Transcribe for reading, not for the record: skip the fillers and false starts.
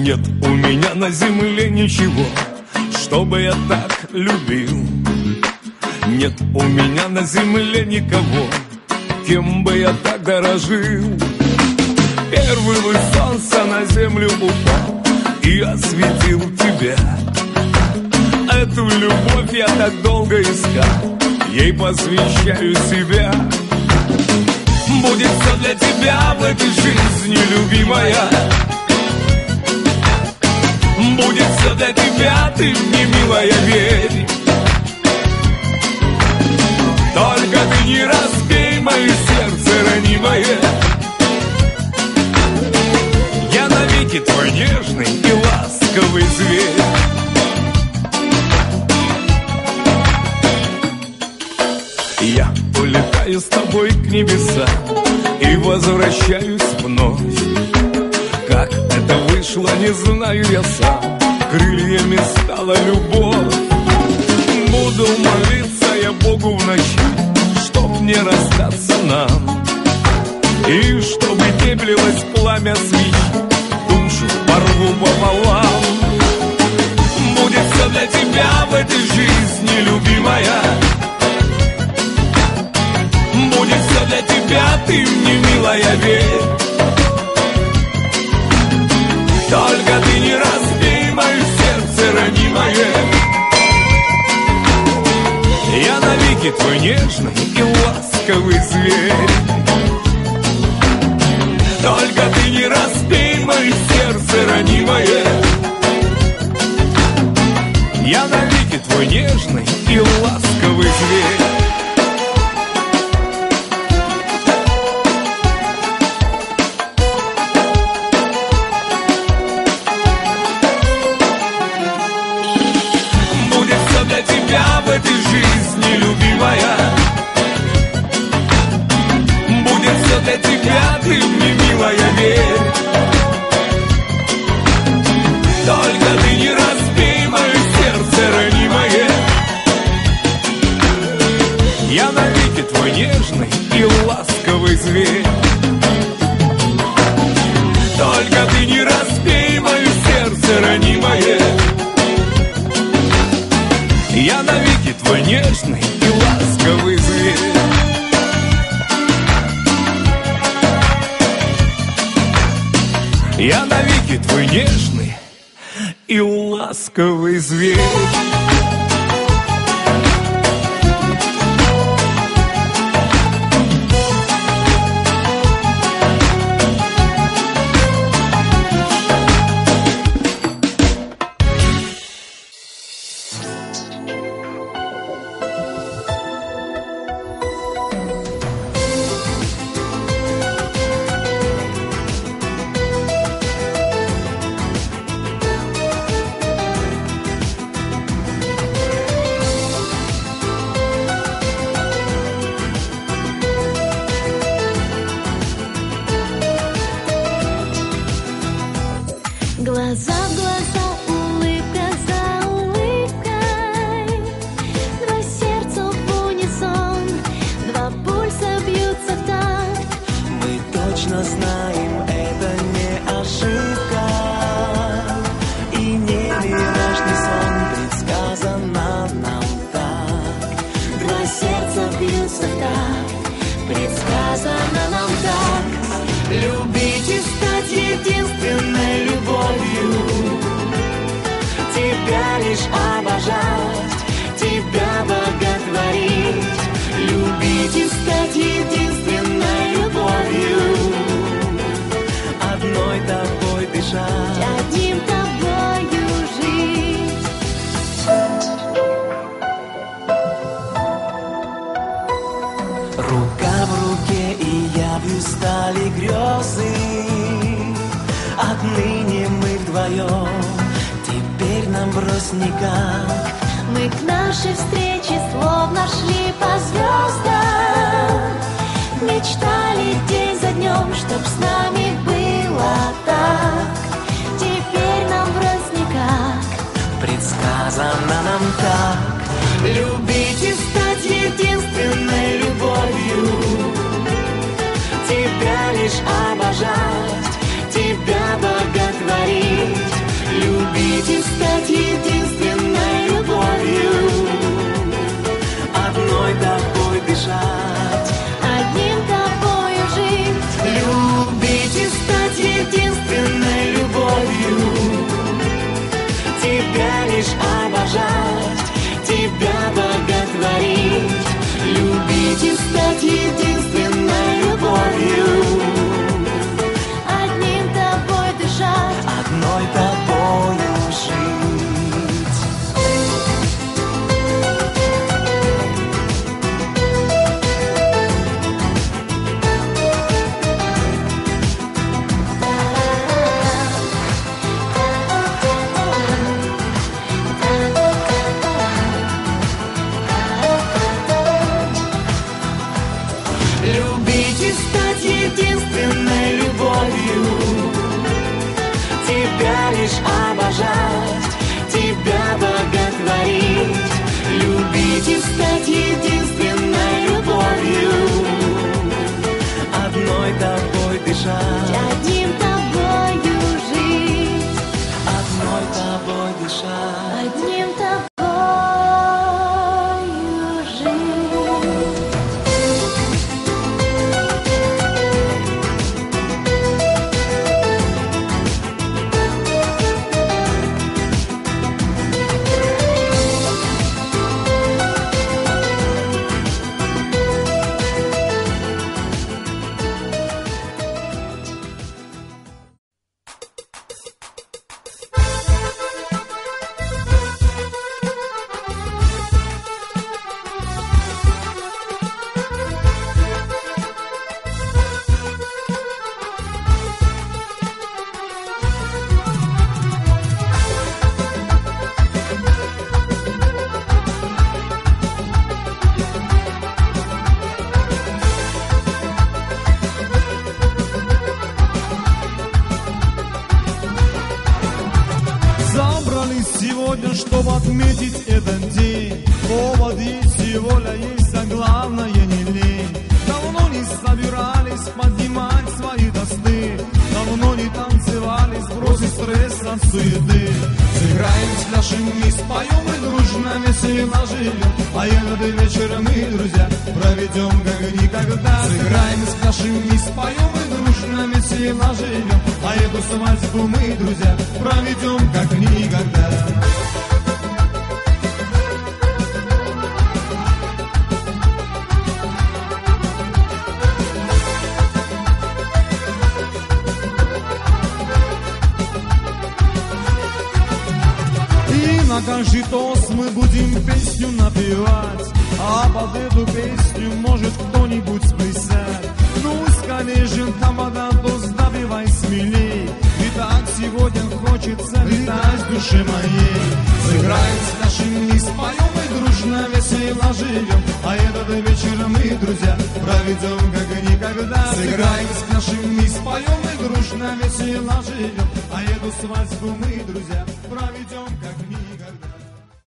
Нет у меня на земле ничего, чтобы я так любил. Нет у меня на земле никого, кем бы я так дорожил. Первый луч солнца на землю упал и осветил тебя. Эту любовь я так долго искал, ей посвящаю себя. Будет все для тебя в этой жизни, любимая. Будет все для тебя, ты мне, милая, верь. Только ты не разбей мое сердце ранимое. Я навеки твой нежный и ласковый зверь. Я улетаю с тобой к небесам и возвращаюсь вновь. Как это вышло, не знаю я сам. Крыльями стала любовь. Буду молиться я Богу в ночи, чтоб не расстаться нам, и чтобы теплилось пламя свечи, душу порву пополам. Будет все для тебя в этой жизни, любимая. Будет все для тебя, ты мне, милая, верь. Только ты не разбей мое сердце ранимое. Я навеки твой нежный и ласковый зверь. Только ты не разбей мое сердце ранимое. Я навеки твой нежный и ласковый зверь. В этой жизни, любимая. Будет все для тебя, ты мне, милая, верь. Только ты не разбей мое сердце ранимое. Я навеки твой нежный и ласковый зверь. Только ты не разбей мое сердце ранимое. Я навеки твой нежный и ласковый зверь. Я навеки твой нежный и ласковый зверь. Глаза в глаза, улыбка за улыбкой. Два сердца в унисон, два пульса бьются в такт. Мы точно знаем, это не ошибка и не миражный сон, предсказано нам так. Два сердца бьются в такт, предсказано нам так. Любить и стать единственной любовью, тебя лишь обожать, тебя боготворить. Любить и стать единственной любовью, одной тобой дышать, одним тобою жить. рука в руке, и явью стали грезы. Отныне мы вдвоем, теперь нам брось никак. Мы к нашей встрече словно шли по звездам. Мечтали день за днем, чтоб с нами было так. Теперь нам врать никак, предсказано нам так. Любить и стать единственной любовью, тебя лишь обожать, тебя боготворить. чтобы отметить этот день. Повод есть и воля есть, а главное не лень. Давно не собирались поднимать свои тосты, давно не танцевали, сбросить стресс от суеты. Сыграем, спляшем и споем, и дружно весело живем. А этот вечер мы, друзья, проведем как никогда. Сыграем, спляшем и споем, и дружно весело живем. А эту свадьбу мы, друзья, проведем как никогда. На каждый тост мы будем песню напевать, а под эту песню может кто-нибудь сплясать. Ну, конечно, тамада, тост добивай смелей, и так сегодня хочется летать в душе моей. Сыграем, спляшем и споем, и дружно весело живем. А этот вечер мы, друзья, проведем как никогда. Сыграем, спляшем и споем, и дружно весело живем. А эту свадьбу мы, друзья, проведем как никогда.